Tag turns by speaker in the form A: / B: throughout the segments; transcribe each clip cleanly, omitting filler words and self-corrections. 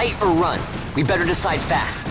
A: Fight or run? We better decide fast.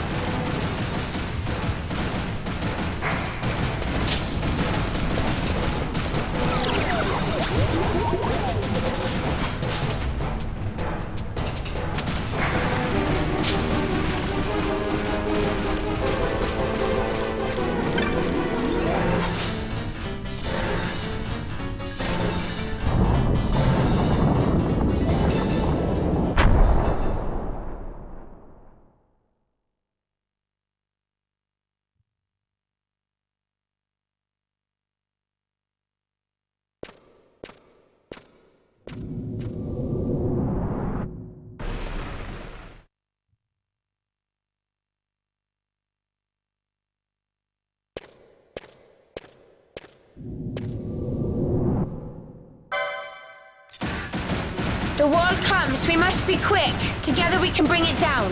B: The wall comes, we must be quick. Together we can bring it down.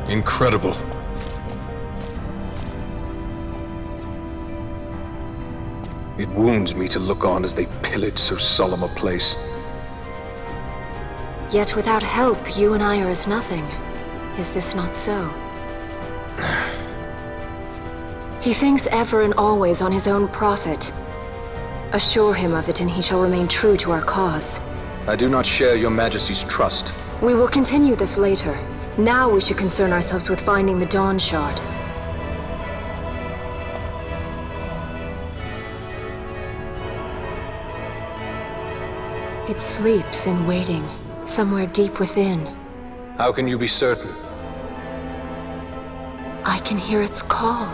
C: Incredible. It wounds me to look on as they pillage so solemn a place.
D: Yet without help, you and I are as nothing. Is this not so? He thinks ever and always on his own profit. Assure him of it and he shall remain true to our cause.
C: I do not share your majesty's trust.
D: We will continue this later. Now we should concern ourselves with finding the Dawn Shard. It sleeps in waiting, somewhere deep within.
C: How can you be certain?
D: I can hear its call.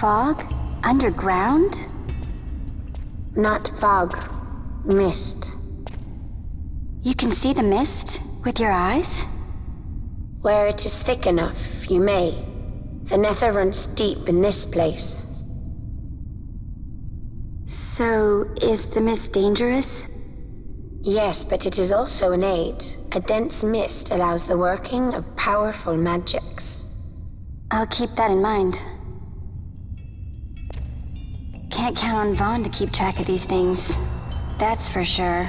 E: Fog? Underground?
B: Not fog. Mist.
E: You can see the mist with your eyes?
B: Where it is thick enough, you may. The nether runs deep in this place.
E: So, is the mist dangerous?
B: Yes, but it is also an aid. A dense mist allows the working of powerful magics.
E: I'll keep that in mind. Can't count on Vaan to keep track of these things. That's for sure.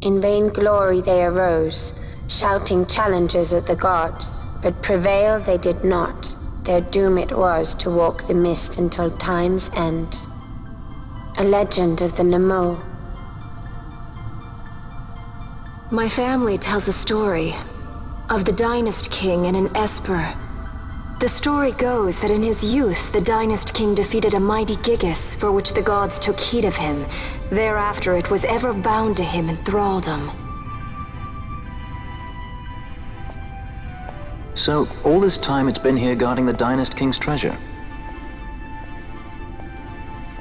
B: In vainglory they arose, shouting challenges at the gods, but prevail they did not. Their doom it was to walk the mist until time's end. A legend of the Nemo.
D: My family tells a story of the Dynast King and an Esper. The story goes that in his youth, the Dynast King defeated a mighty Gigas, for which the gods took heed of him. Thereafter it was ever bound to him in thraldom.
F: So, all this time it's been here guarding the Dynast King's treasure?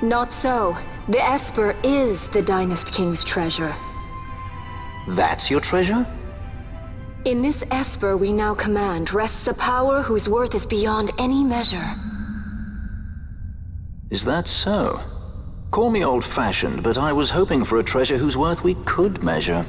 D: Not so. The Esper is the Dynast King's treasure.
F: That's your treasure?
D: In this Esper we now command rests a power whose worth is beyond any measure.
F: Is that so? Call me old-fashioned, but I was hoping for a treasure whose worth we could measure.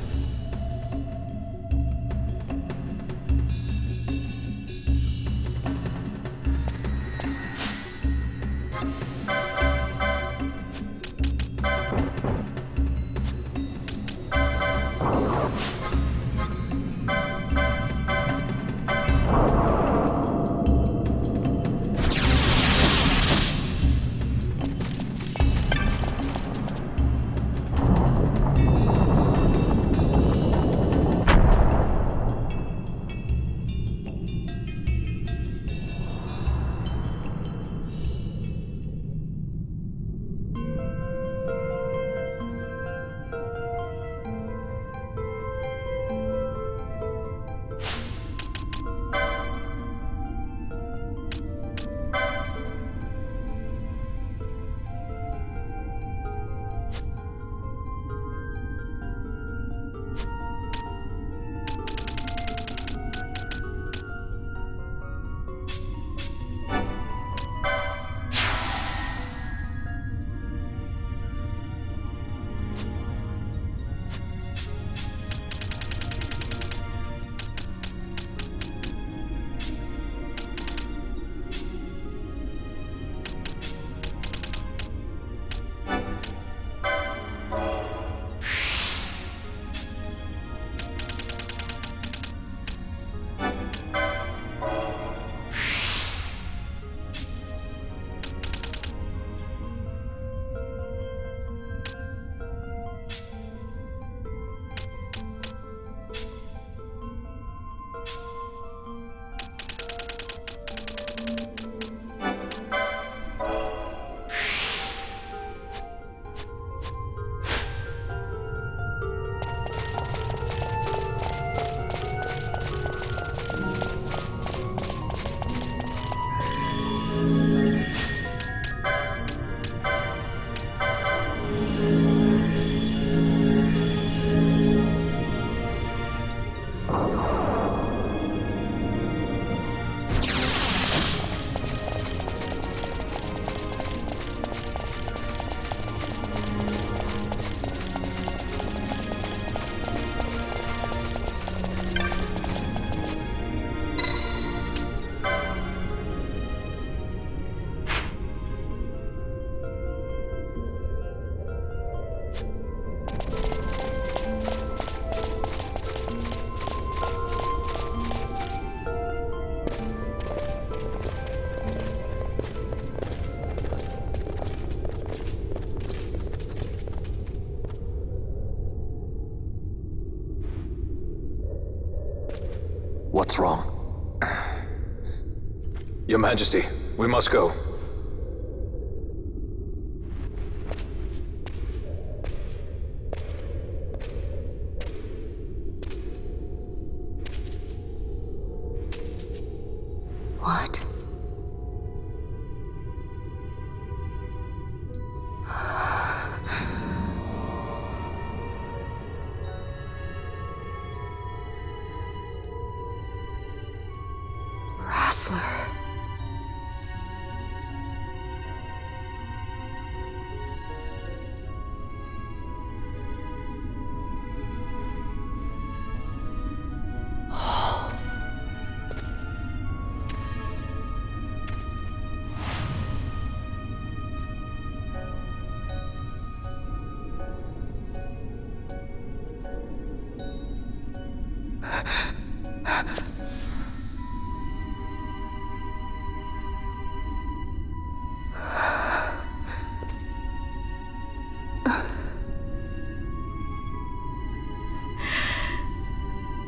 F: What's wrong?
C: Your Majesty, we must go.
D: What?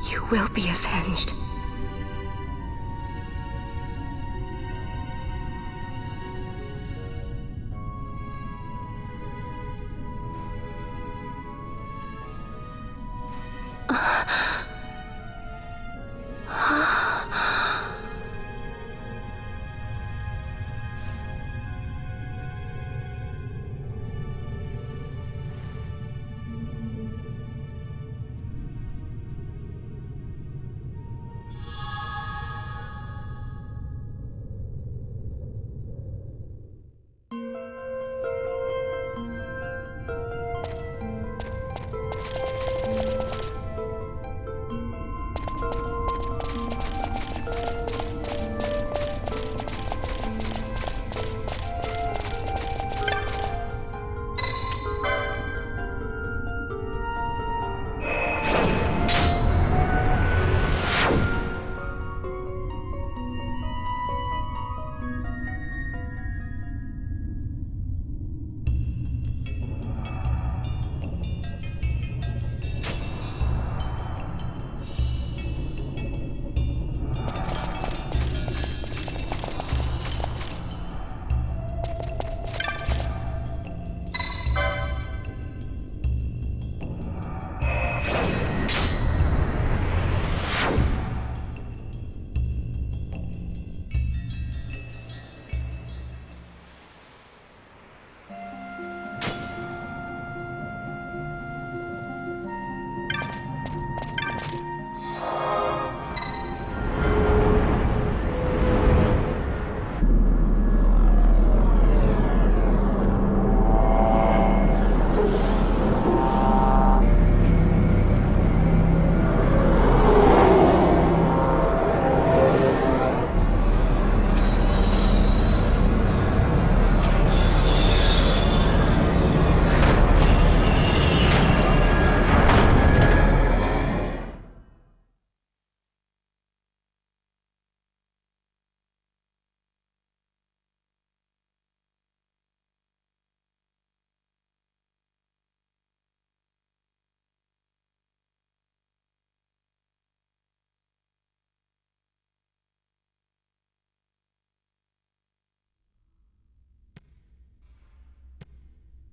D: You will be avenged.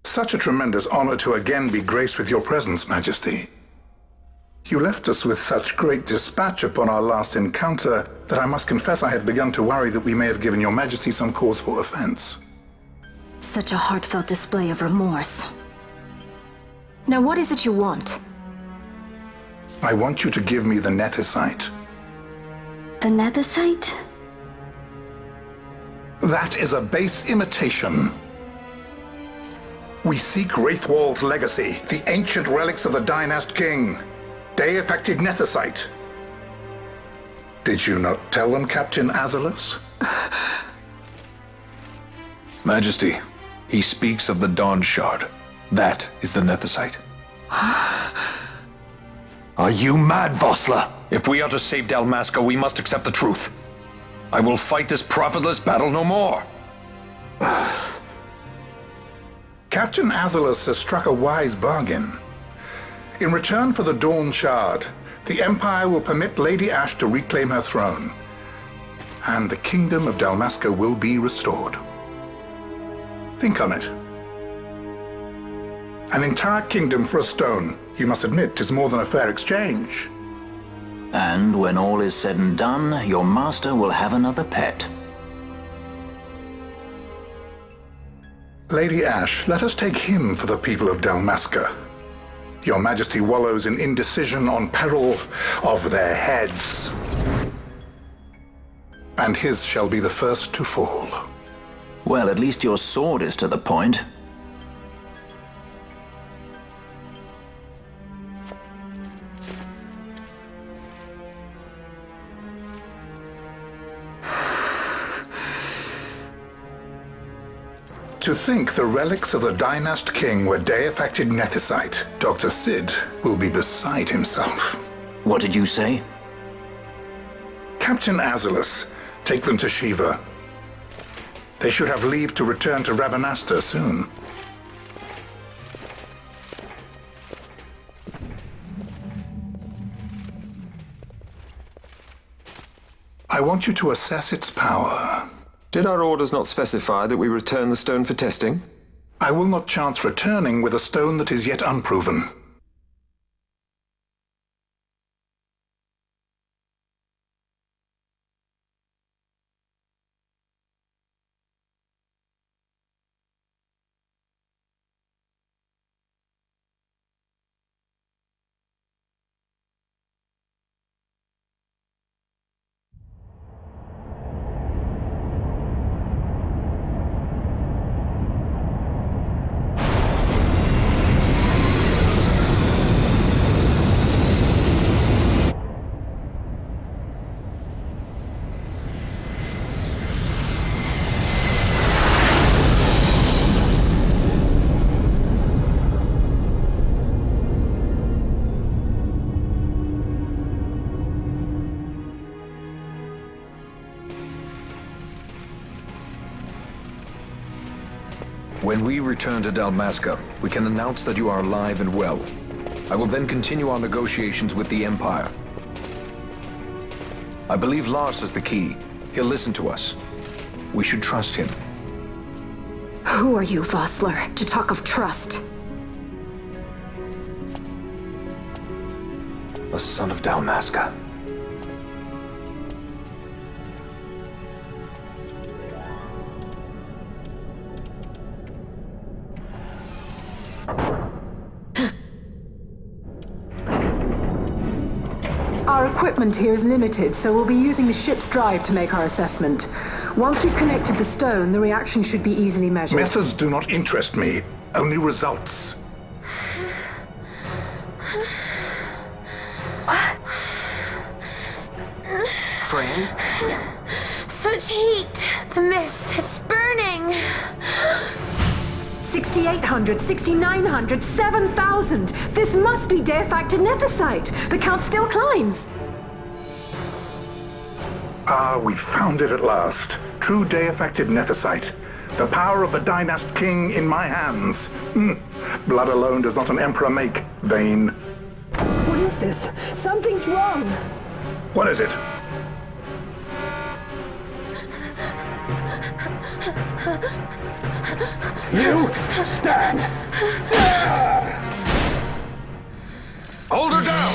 G: Such a tremendous honor to again be graced with your presence, Majesty. You left us with such great dispatch upon our last encounter that I must confess I had begun to worry that we may have given your Majesty some cause for offense.
D: Such a heartfelt display of remorse. Now what is it you want?
G: I want you to give me the Nethicite.
E: The Nethicite?
G: That is a base imitation. We seek Wraithwall's legacy, the ancient relics of the Dynast King. Day-affected Nethicite. Did you not tell them, Captain Azalus?
C: Majesty, he speaks of the Dawn Shard. That is the Nethicite. Are you mad, Vossler? If we are to save Dalmasca, we must accept the truth. I will fight this profitless battle no more.
G: Captain Azalus has struck a wise bargain. In return for the Dawn Shard, the Empire will permit Lady Ashe to reclaim her throne, and the Kingdom of Dalmasca will be restored. Think on it. An entire kingdom for a stone, you must admit, is more than a fair exchange.
F: And when all is said and done, your master will have another pet.
G: Lady Ashe, let us take him for the people of Dalmasca. Your Majesty wallows in indecision on peril of their heads. And his shall be the first to fall.
F: Well, at least your sword is to the point.
G: To think the relics of the Dynast King were day-affected Nethicite, Dr. Sid will be beside himself.
F: What did you say?
G: Captain Azalus, take them to Shiva. They should have leave to return to Rabanastre soon. I want you to assess its power.
H: Did our orders not specify that we return the stone for testing?
G: I will not chance returning with a stone that is yet unproven.
C: When we return to Dalmasca, we can announce that you are alive and well. I will then continue our negotiations with the Empire. I believe Lars is the key. He'll listen to us. We should trust him.
D: Who are you, Vossler, to talk of trust?
C: A son of Dalmasca.
I: Our equipment here is limited, so we'll be using the ship's drive to make our assessment. Once we've connected the stone, the reaction should be easily measured.
G: Methods do not interest me, only results.
F: Friend?
B: Such heat! The mist, it's burning!
I: 6,800, 6,900, 7,000! This must be deified nethicite! The count still climbs!
G: Ah, we found it at last. True deified nethicite. The power of the Dynast King in my hands. Blood alone does not an emperor make, Vaan.
I: What is this? Something's wrong!
G: What is it?
C: You stand! Hold her down!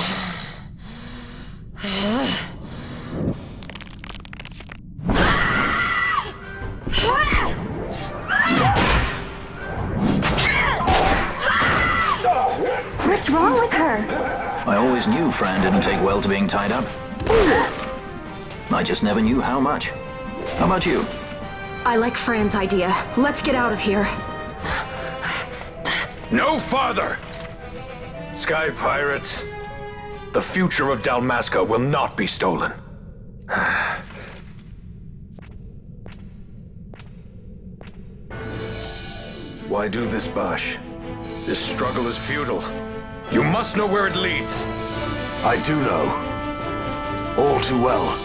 D: What's wrong with her?
F: I always knew Fran didn't take well to being tied up. I just never knew how much. How about you?
D: I like Fran's idea. Let's get out of here.
C: No farther! Sky pirates, the future of Dalmasca will not be stolen. Why do this, Bash? This struggle is futile. You must know where it leads.
J: I do know. All too well.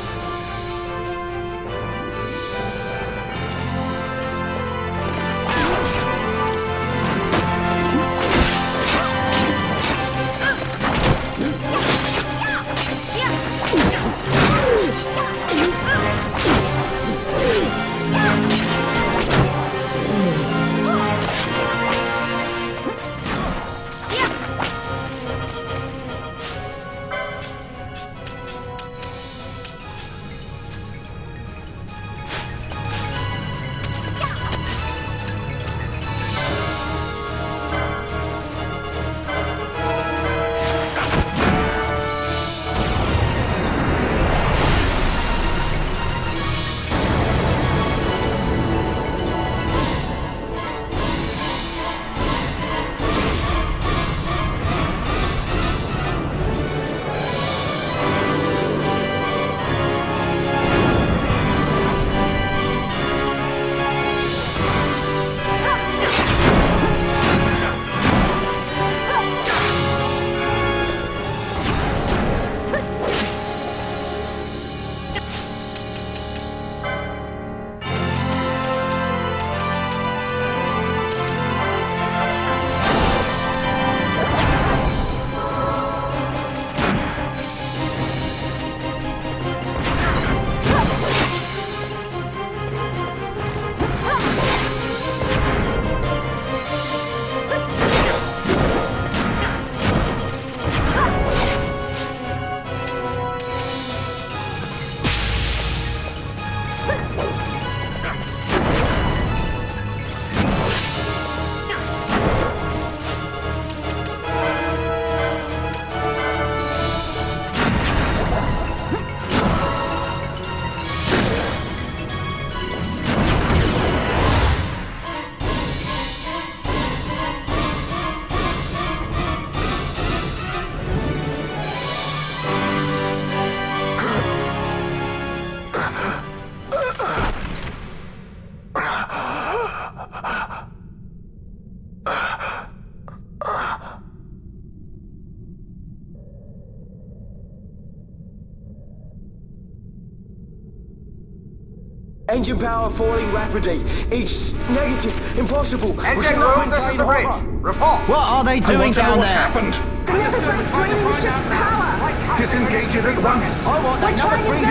K: Engine power falling rapidly. East, negative, impossible.
L: Engine room, this is the bridge. Report.
A: What are they doing down
G: What's
A: there?
G: happened?
I: The Riverside's draining the ship's power!
G: Disengage it at once.
A: I want that number 3 unit.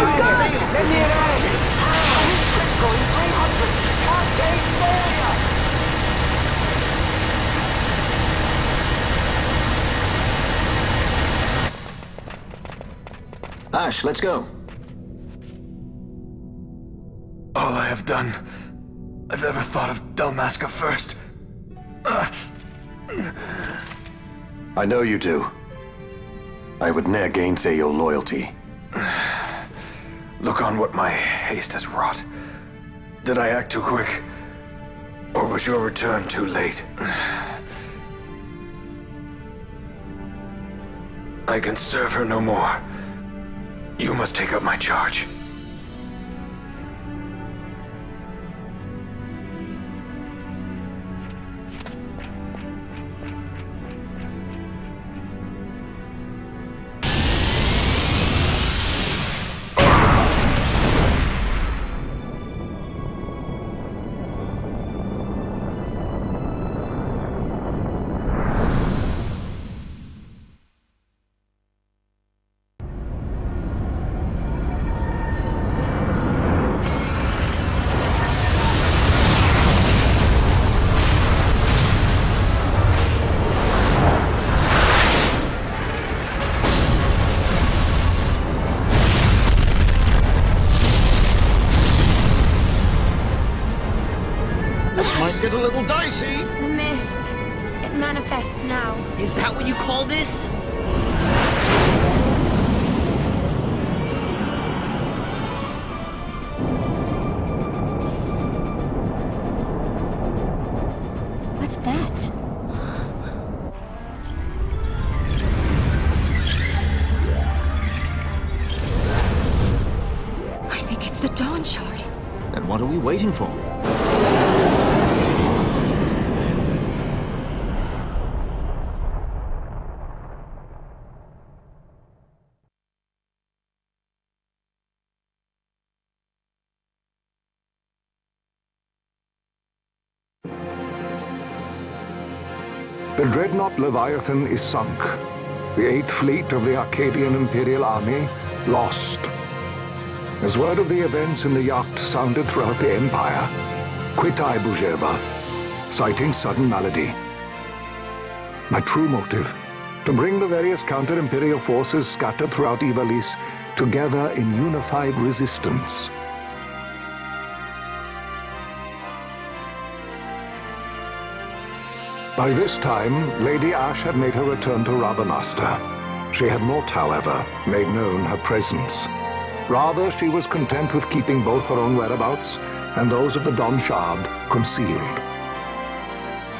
K: Let me out.
A: Critical in 300. Cascade failure.
F: Ashe, let's go.
C: All I have done, I've ever thought of Dalmasca first.
J: I know you do. I would ne'er gainsay your loyalty.
C: Look on what my haste has wrought. Did I act too quick? Or was your return too late? I can serve her no more. You must take up my charge.
L: Get a little dicey.
B: The mist. It manifests now.
A: Is that what you call this?
E: What's that?
D: I think it's the Dawn Shard.
A: Then what are we waiting for?
M: The dreadnought Leviathan is sunk. The 8th fleet of the Arcadian Imperial Army lost. As word of the events in the yacht sounded throughout the Empire, quit I Bujeba, citing sudden malady. My true motive, to bring the various counter-imperial forces scattered throughout Ivalice together in unified resistance. By this time, Lady Ashe had made her return to Rabanasta. She had not, however, made known her presence. Rather, she was content with keeping both her own whereabouts and those of the Dawn Shard concealed.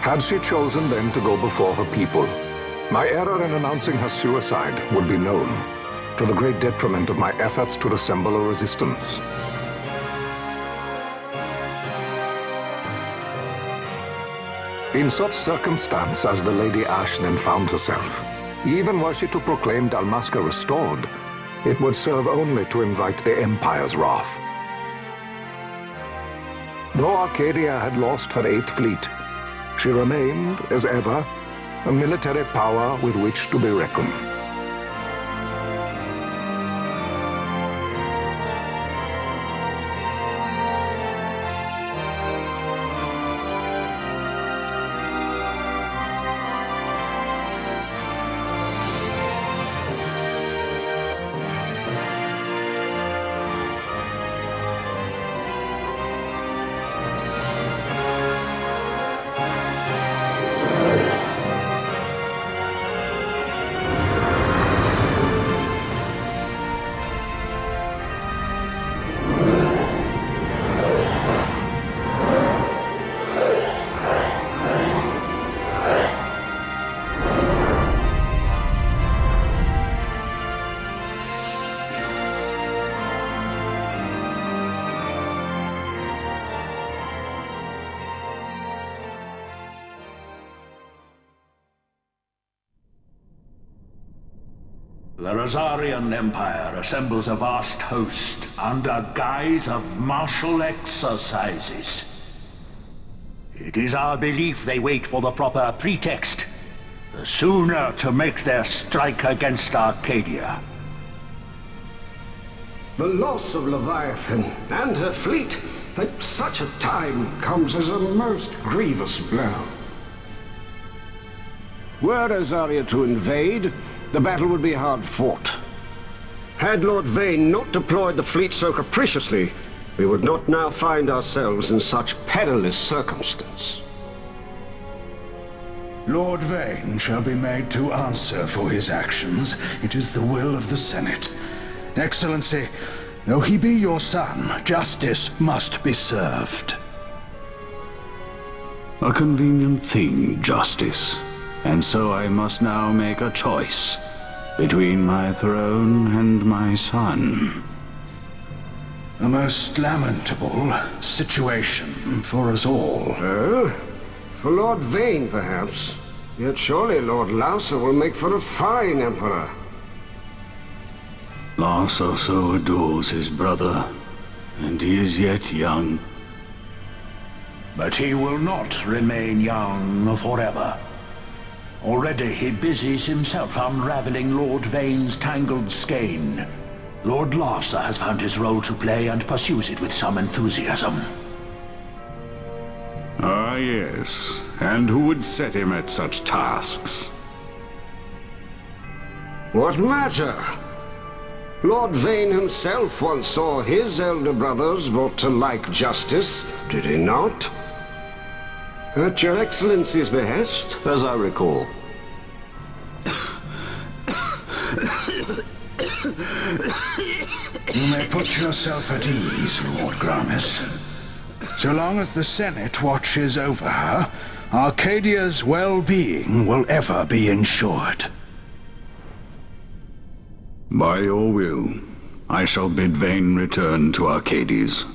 M: Had she chosen then to go before her people, my error in announcing her suicide would be known, to the great detriment of my efforts to assemble a resistance. In such circumstance as the Lady Ashe then found herself, even were she to proclaim Dalmasca restored, it would serve only to invite the Empire's wrath. Though Arcadia had lost her 8th fleet, she remained, as ever, a military power with which to be reckoned.
N: The Rosarian Empire assembles a vast host under guise of martial exercises. It is our belief they wait for the proper pretext, the sooner to make their strike against Arcadia.
O: The loss of Leviathan and her fleet at such a time comes as a most grievous blow. Were Rosaria to invade, the battle would be hard fought. Had Lord Vaan not deployed the fleet so capriciously, we would not now find ourselves in such perilous circumstance.
P: Lord Vaan shall be made to answer for his actions. It is the will of the Senate. Excellency, though he be your son, justice must be served.
Q: A convenient thing, justice. And so I must now make a choice between my throne and my son.
P: A most lamentable situation for us all.
O: Oh? For Lord Vaan, perhaps. Yet surely Lord Lauser will make for a fine emperor.
Q: Lauser so adores his brother, and he is yet young.
N: But he will not remain young forever. Already he busies himself unraveling Lord Vaan's tangled skein. Lord Lauser has found his role to play and pursues it with some enthusiasm.
Q: Ah, yes. And who would set him at such tasks?
O: What matter? Lord Vaan himself once saw his elder brothers brought to like justice, did he not? At your Excellency's behest, as I recall.
P: You may put yourself at ease, Lord Gramis. So long as the Senate watches over her, Arcadia's well-being will ever be ensured.
Q: By your will, I shall bid Vaan return to Arcades.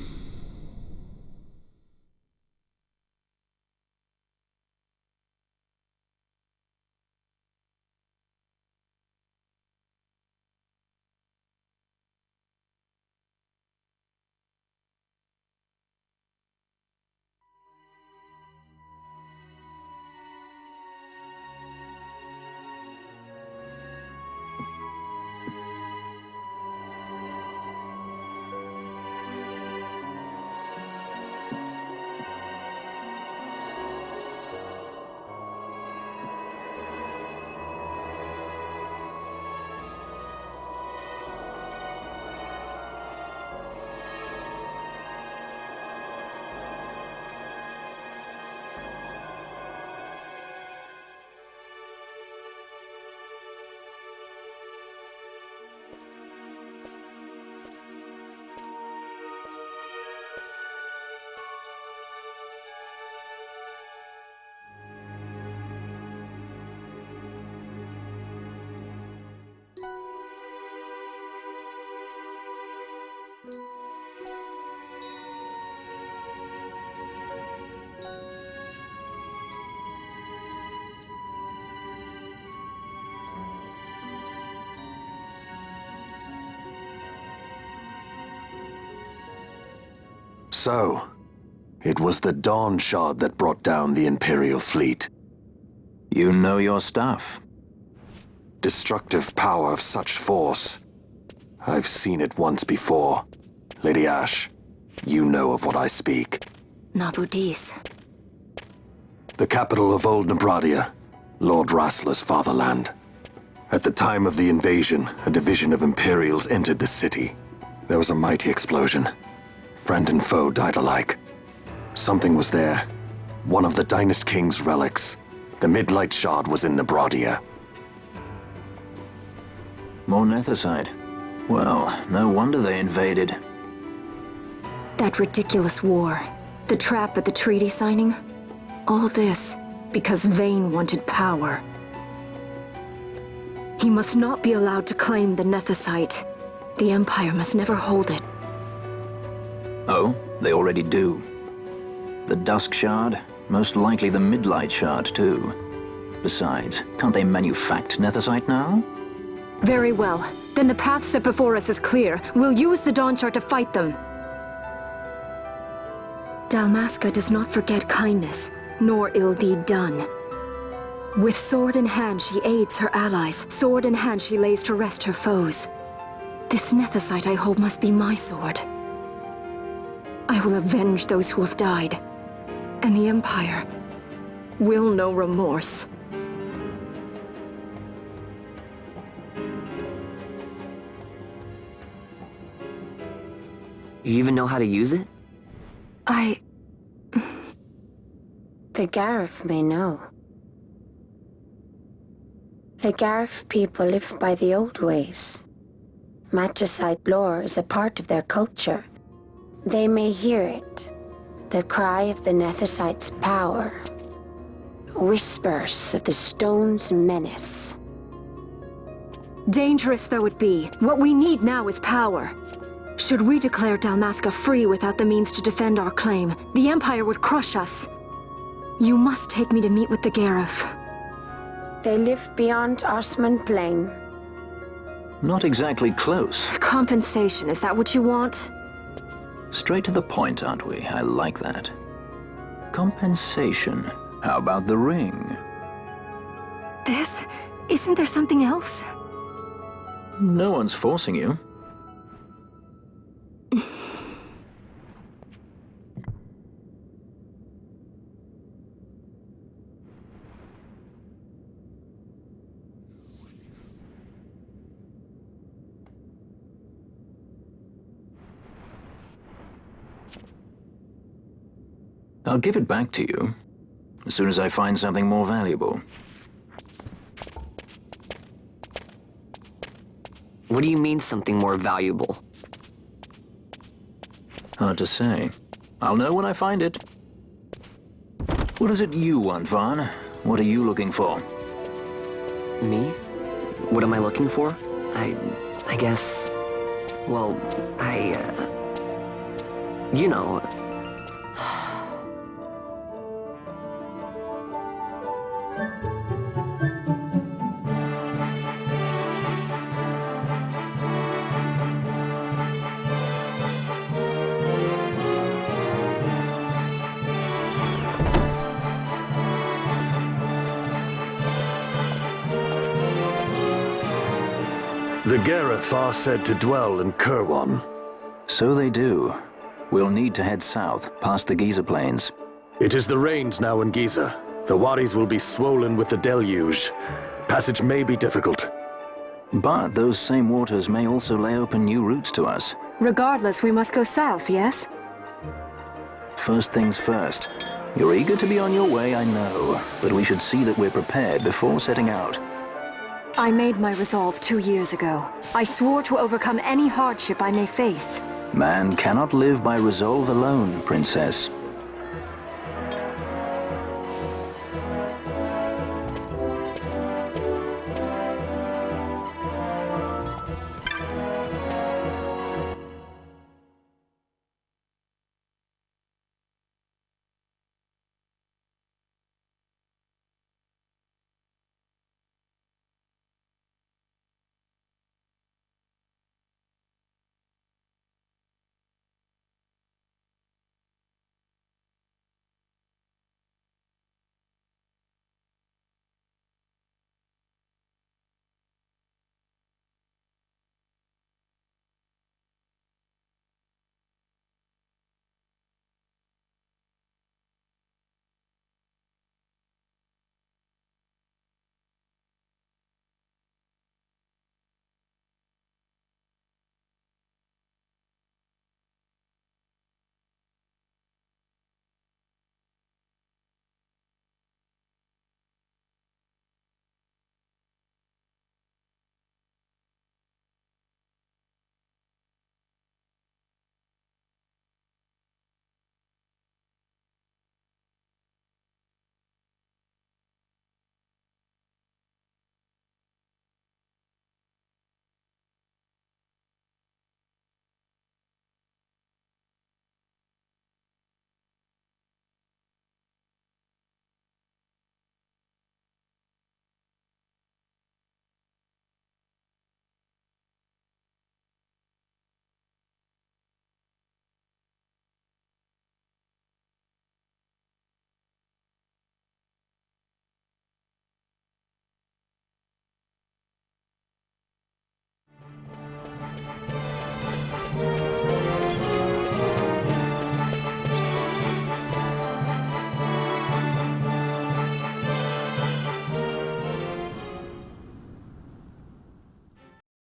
J: So, it was the Dawn Shard that brought down the Imperial fleet.
F: You know your stuff.
J: Destructive power of such force. I've seen it once before. Lady Ashe, you know of what I speak.
D: Nabudis.
J: The capital of Old Nebradia, Lord Rassler's fatherland. At the time of the invasion, a division of Imperials entered the city. There was a mighty explosion. Friend and foe died alike. Something was there. One of the Dynast King's relics. The Midlight Shard was in Nebradia.
F: More Nethicite. Well, no wonder they invaded.
D: That ridiculous war. The trap at the treaty signing. All this because Vaan wanted power. He must not be allowed to claim the Nethicite. The Empire must never hold it.
F: Oh, they already do. The Dusk Shard, most likely the Midlight Shard too. Besides, can't they manufacture Nethicite now?
D: Very well. Then the path set before us is clear. We'll use the Dawnchart to fight them. Dalmasca does not forget kindness, nor ill deed done. With sword in hand, she aids her allies. Sword in hand, she lays to rest her foes. This Nethicite I hold must be my sword. I will avenge those who have died, and the Empire will know remorse.
A: You even know how to use it?
B: The Garif may know. The Garif people live by the old ways. Magicite lore is a part of their culture. They may hear it, the cry of the Nethicite's power. Whispers of the stone's menace.
D: Dangerous though it be, what we need now is power. Should we declare Dalmasca free without the means to defend our claim, the Empire would crush us. You must take me to meet with the Garif.
B: They live beyond Osman Plain.
F: Not exactly close.
D: Compensation, is that what you want?
F: Straight to the point, aren't we? I like that. Compensation. How about the ring?
D: This? Isn't there something else?
F: No one's forcing you. I'll give it back to you as soon as I find something more valuable.
A: What do you mean something more valuable?
F: Hard to say. I'll know when I find it. What is it you want, Vaan? What are you looking for?
A: Me? What am I looking for? I guess... Well, you know...
J: The Garif are said to dwell in Kirwan.
F: So they do. We'll need to head south, past the Giza Plains.
J: It is the rains now in Giza. The wadis will be swollen with the deluge. Passage may be difficult.
F: But those same waters may also lay open new routes to us.
D: Regardless, we must go south, yes?
F: First things first. You're eager to be on your way, I know. But we should see that we're prepared before setting out.
D: I made my resolve 2 years ago. I swore to overcome any hardship I may face.
F: Man cannot live by resolve alone, Princess.